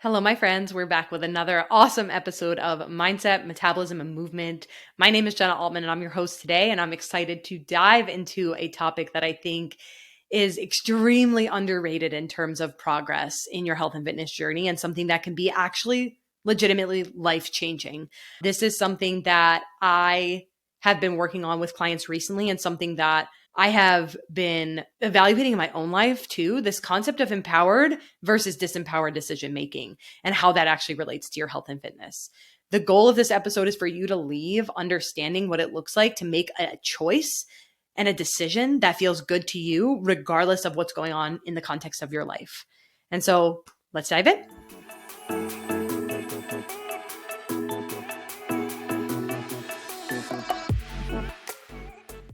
Hello, my friends. We're back with another awesome episode of Mindset, Metabolism, and Movement. My name is Jenna Altman, and I'm your host today. And I'm excited to dive into a topic that I think is extremely underrated in terms of progress in your health and fitness journey, and something that can be actually legitimately life changing. This is something that I have been working on with clients recently, and something that I have been evaluating in my own life too, this concept of empowered versus disempowered decision making and how that actually relates to your health and fitness. The goal of this episode is for you to leave understanding what it looks like to make a choice and a decision that feels good to you, regardless of what's going on in the context of your life. And so let's dive in.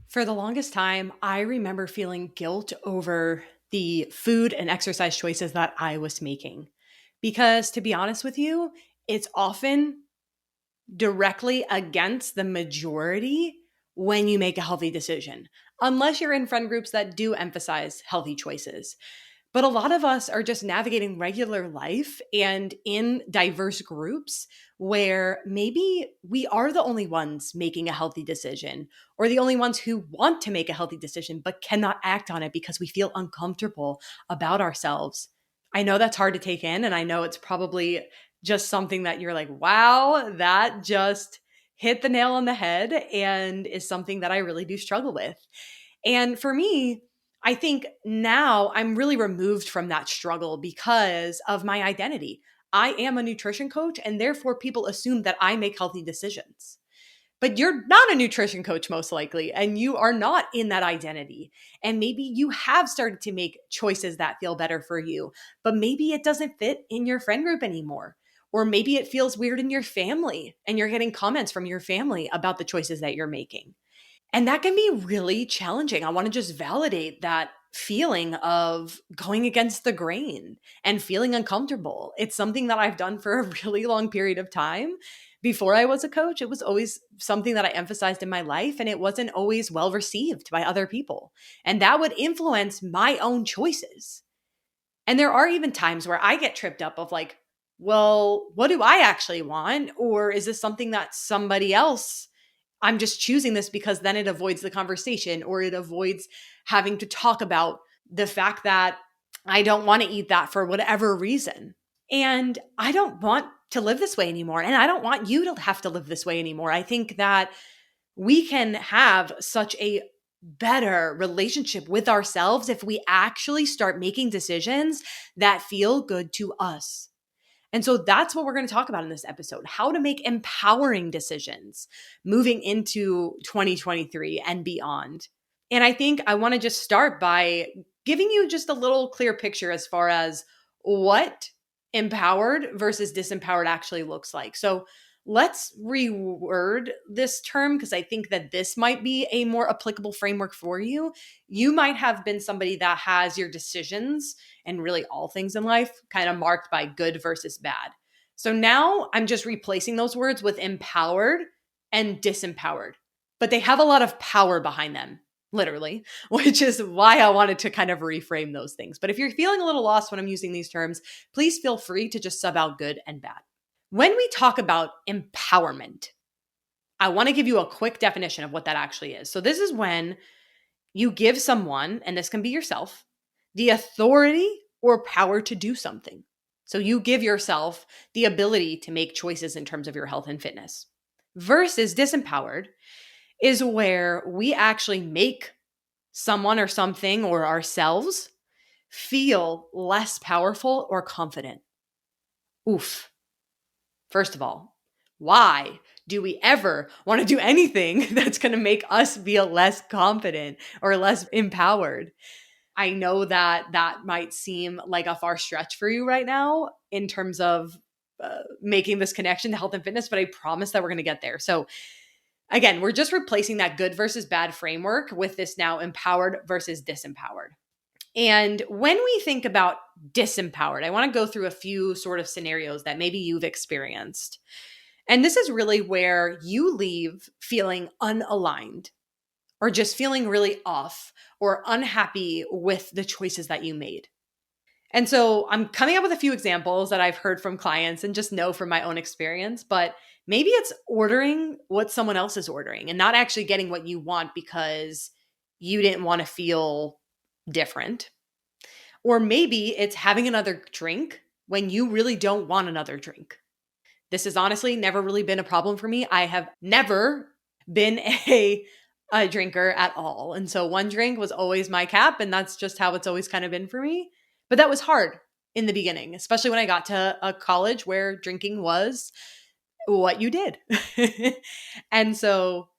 For the longest time, I remember feeling guilt over the food and exercise choices that I was making. Because to be honest with you, it's often directly against the majority when you make a healthy decision, unless you're in friend groups that do emphasize healthy choices. But a lot of us are just navigating regular life and in diverse groups where maybe we are the only ones making a healthy decision, or the only ones who want to make a healthy decision but cannot act on it because we feel uncomfortable about ourselves. I know that's hard to take in, and I know it's probably just something that you're like, wow, that just hit the nail on the head and is something that I really do struggle with. And for me, I think now I'm really removed from that struggle because of my identity. I am a nutrition coach, and therefore people assume that I make healthy decisions. But you're not a nutrition coach, most likely, and you are not in that identity. And maybe you have started to make choices that feel better for you, but maybe it doesn't fit in your friend group anymore. Or maybe it feels weird in your family and you're getting comments from your family about the choices that you're making. And that can be really challenging. I want to just validate that feeling of going against the grain and feeling uncomfortable. It's something that I've done for a really long period of time. Before I was a coach, it was always something that I emphasized in my life, and it wasn't always well received by other people. And that would influence my own choices. And there are even times where I get tripped up of like, well, what do I actually want? Or is this something that somebody else, I'm just choosing this because then it avoids the conversation, or it avoids having to talk about the fact that I don't want to eat that for whatever reason. And I don't want to live this way anymore. And I don't want you to have to live this way anymore. I think that we can have such a better relationship with ourselves if we actually start making decisions that feel good to us. And so that's what we're going to talk about in this episode, how to make empowering decisions moving into 2023 and beyond. And I think I want to just start by giving you just a little clear picture as far as what empowered versus disempowered actually looks like. So let's reword this term, because I think that this might be a more applicable framework for you. You might have been somebody that has your decisions and really all things in life kind of marked by good versus bad. So now I'm just replacing those words with empowered and disempowered, but they have a lot of power behind them, literally, which is why I wanted to kind of reframe those things. But if you're feeling a little lost when I'm using these terms, please feel free to just sub out good and bad. When we talk about empowerment, I want to give you a quick definition of what that actually is. So this is when you give someone, and this can be yourself, the authority or power to do something. So you give yourself the ability to make choices in terms of your health and fitness. Versus disempowered is where we actually make someone or something or ourselves feel less powerful or confident. Oof. First of all, why do we ever want to do anything that's going to make us feel less confident or less empowered? I know that that might seem like a far stretch for you right now in terms of making this connection to health and fitness, but I promise that we're going to get there. So again, we're just replacing that good versus bad framework with this now empowered versus disempowered. And when we think about disempowered, I want to go through a few sort of scenarios that maybe you've experienced. And this is really where you leave feeling unaligned or just feeling really off or unhappy with the choices that you made. And so I'm coming up with a few examples that I've heard from clients and just know from my own experience, but maybe it's ordering what someone else is ordering and not actually getting what you want because you didn't want to feel different. Or maybe it's having another drink when you really don't want another drink. This has honestly never really been a problem for me. I have never been a drinker at all. And so one drink was always my cap, and that's just how it's always kind of been for me. But that was hard in the beginning, especially when I got to a college where drinking was what you did. And so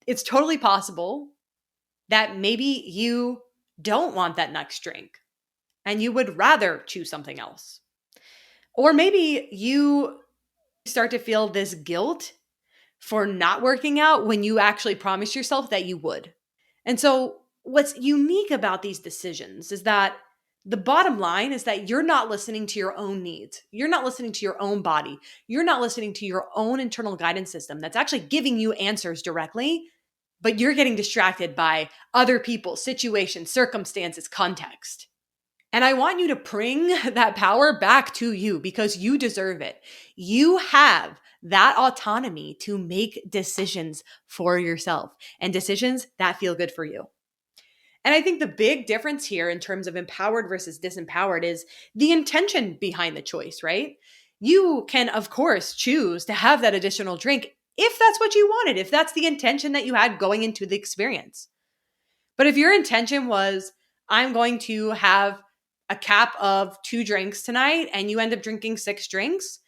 it's totally possible that maybe you don't want that next drink and you would rather choose something else. Or maybe you start to feel this guilt for not working out when you actually promised yourself that you would. And so, what's unique about these decisions is that the bottom line is that you're not listening to your own needs. You're not listening to your own body. You're not listening to your own internal guidance system that's actually giving you answers directly, but you're getting distracted by other people, situations, circumstances, context. And I want you to bring that power back to you because you deserve it. You have that autonomy to make decisions for yourself and decisions that feel good for you. And I think the big difference here in terms of empowered versus disempowered is the intention behind the choice, right? You can, of course, choose to have that additional drink if that's what you wanted, if that's the intention that you had going into the experience. But if your intention was, I'm going to have a cap of 2 drinks tonight and you end up drinking 6 drinks,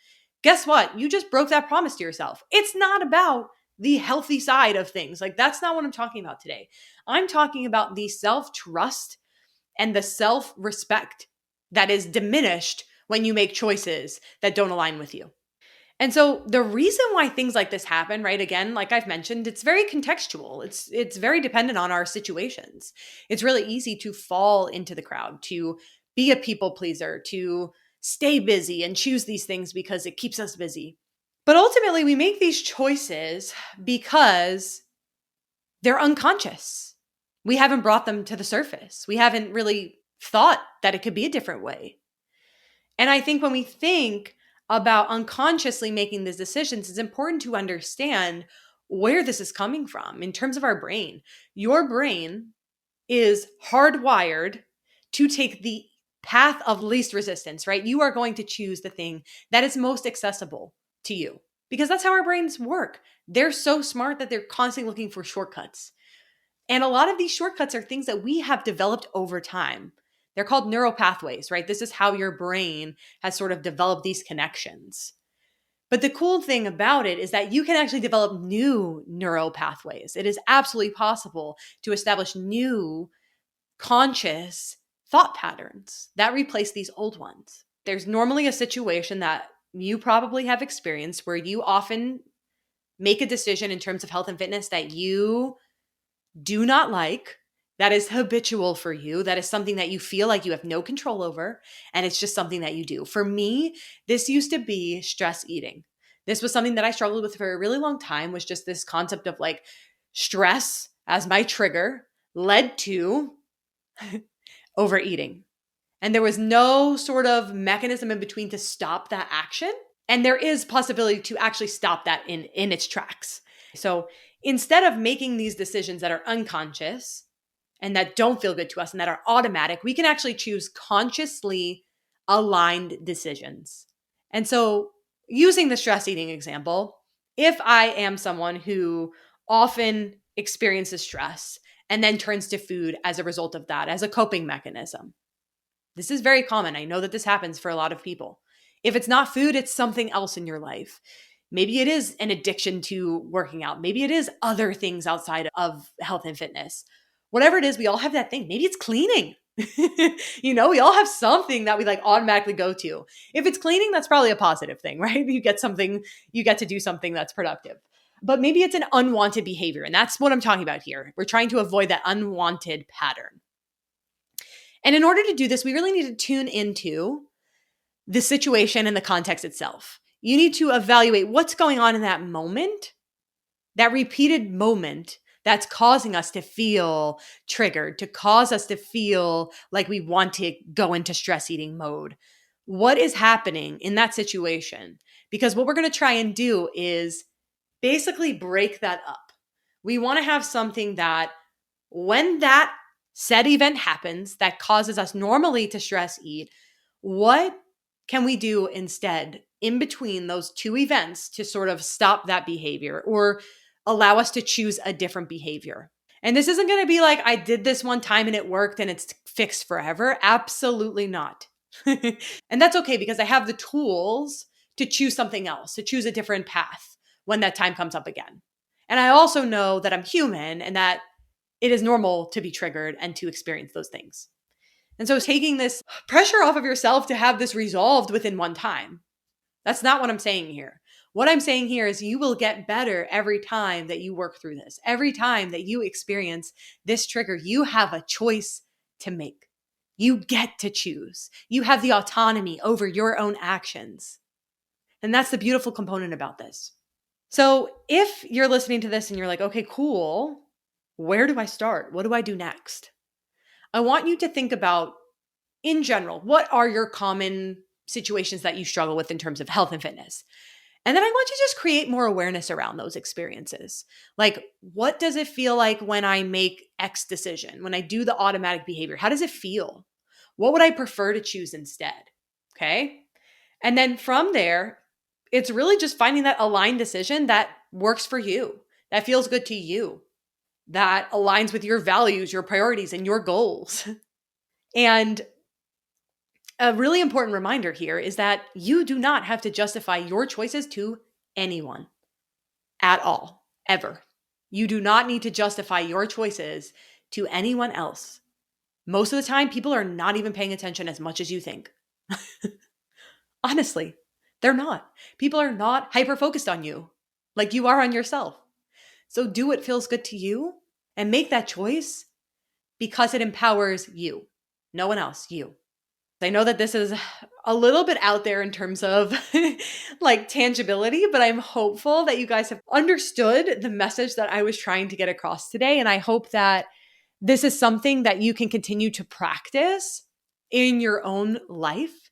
guess what? You just broke that promise to yourself. It's not about the healthy side of things. Like, that's not what I'm talking about today. I'm talking about the self trust and the self respect that is diminished when you make choices that don't align with you. And so the reason why things like this happen, right? Again, like I've mentioned, it's very contextual. It's very dependent on our situations. It's really easy to fall into the crowd, to be a people pleaser, to stay busy and choose these things because it keeps us busy. But ultimately, we make these choices because they're unconscious. We haven't brought them to the surface. We haven't really thought that it could be a different way. And I think when we think about unconsciously making these decisions, it's important to understand where this is coming from in terms of our brain. Your brain is hardwired to take the path of least resistance, right? You are going to choose the thing that is most accessible to you because that's how our brains work. They're so smart that they're constantly looking for shortcuts. And a lot of these shortcuts are things that we have developed over time. They're called neural pathways, right? This is how your brain has sort of developed these connections. But the cool thing about it is that you can actually develop new neural pathways. It is absolutely possible to establish new conscious thought patterns that replace these old ones. There's normally a situation that you probably have experienced where you often make a decision in terms of health and fitness that you do not like, that is habitual for you, that is something that you feel like you have no control over, and it's just something that you do. For me, this used to be stress eating. This was something that I struggled with for a really long time, was just this concept of like stress as my trigger led to overeating. And there was no sort of mechanism in between to stop that action. And there is possibility to actually stop that in its tracks. So instead of making these decisions that are unconscious and that don't feel good to us and that are automatic, we can actually choose consciously aligned decisions. And so, using the stress eating example, if I am someone who often experiences stress and then turns to food as a result of that, as a coping mechanism, this is very common. I know that this happens for a lot of people. If it's not food, it's something else in your life. Maybe it is an addiction to working out. Maybe it is other things outside of health and fitness. Whatever it is, we all have that thing. Maybe it's cleaning. We all have something that we like automatically go to. If it's cleaning, that's probably a positive thing, right? You get to do something that's productive. But maybe it's an unwanted behavior. And that's what I'm talking about here. We're trying to avoid that unwanted pattern. And in order to do this, we really need to tune into the situation and the context itself. You need to evaluate what's going on in that moment, that repeated moment that's causing us to feel triggered, to cause us to feel like we want to go into stress eating mode? What is happening in that situation? Because what we're going to try and do is basically break that up. We want to have something that when that said event happens that causes us normally to stress eat, what can we do instead in between those two events to sort of stop that behavior or allow us to choose a different behavior? And this isn't going to be like, I did this one time and it worked and it's fixed forever. Absolutely not. And that's okay because I have the tools to choose something else, to choose a different path when that time comes up again. And I also know that I'm human and that it is normal to be triggered and to experience those things. And so taking this pressure off of yourself to have this resolved within one time, that's not what I'm saying here. What I'm saying here is you will get better every time that you work through this. Every time that you experience this trigger, you have a choice to make. You get to choose. You have the autonomy over your own actions. And that's the beautiful component about this. So if you're listening to this and you're like, okay, cool, where do I start? What do I do next? I want you to think about, in general, what are your common situations that you struggle with in terms of health and fitness? And then I want you to just create more awareness around those experiences. Like, what does it feel like when I make X decision, when I do the automatic behavior? How does it feel? What would I prefer to choose instead? Okay. And then from there, it's really just finding that aligned decision that works for you, that feels good to you, that aligns with your values, your priorities, and your goals. And a really important reminder here is that you do not have to justify your choices to anyone at all, ever. You do not need to justify your choices to anyone else. Most of the time, people are not even paying attention as much as you think. Honestly, they're not. People are not hyper-focused on you like you are on yourself. So do what feels good to you and make that choice because it empowers you. No one else, you. I know that this is a little bit out there in terms of like tangibility, but I'm hopeful that you guys have understood the message that I was trying to get across today. And I hope that this is something that you can continue to practice in your own life.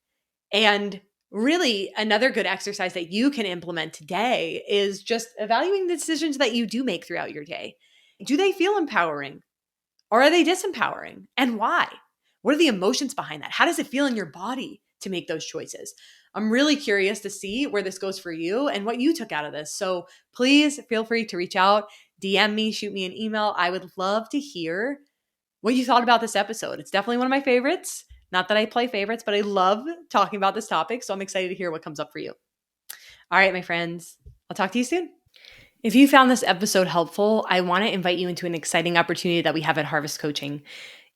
And really, another good exercise that you can implement today is just evaluating the decisions that you do make throughout your day. Do they feel empowering? Or are they disempowering? And why? What are the emotions behind that? How does it feel in your body to make those choices? I'm really curious to see where this goes for you and what you took out of this. So please feel free to reach out, DM me, shoot me an email. I would love to hear what you thought about this episode. It's definitely one of my favorites. Not that I play favorites, but I love talking about this topic. So I'm excited to hear what comes up for you. All right, my friends, I'll talk to you soon. If you found this episode helpful, I want to invite you into an exciting opportunity that we have at Harvest Coaching.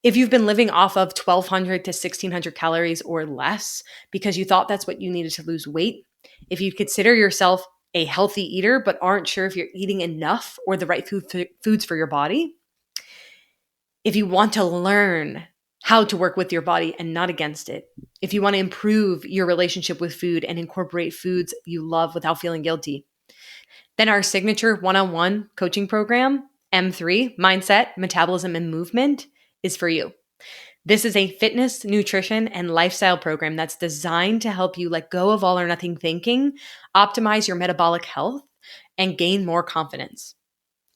If you've been living off of 1,200 to 1,600 calories or less because you thought that's what you needed to lose weight, if you consider yourself a healthy eater but aren't sure if you're eating enough or the right foods for your body, if you want to learn how to work with your body and not against it, if you want to improve your relationship with food and incorporate foods you love without feeling guilty, then our signature one-on-one coaching program, M3, Mindset, Metabolism, and Movement, is for you. This is a fitness, nutrition, and lifestyle program that's designed to help you let go of all or nothing thinking, optimize your metabolic health, and gain more confidence.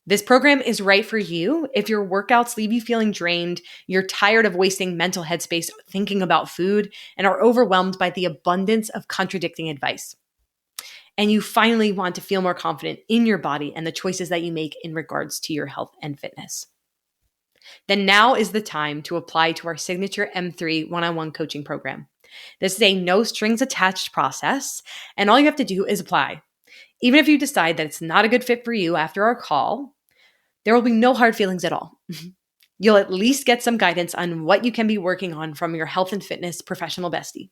This program is right for you if your workouts leave you feeling drained, you're tired of wasting mental headspace thinking about food, and are overwhelmed by the abundance of contradicting advice. And you finally want to feel more confident in your body and the choices that you make in regards to your health and fitness. Then now is the time to apply to our signature M3 one-on-one coaching program. This is a no strings attached process, and all you have to do is apply. Even if you decide that it's not a good fit for you after our call, there will be no hard feelings at all. You'll at least get some guidance on what you can be working on from your health and fitness professional bestie.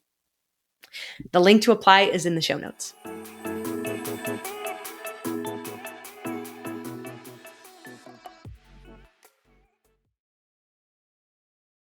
The link to apply is in the show notes.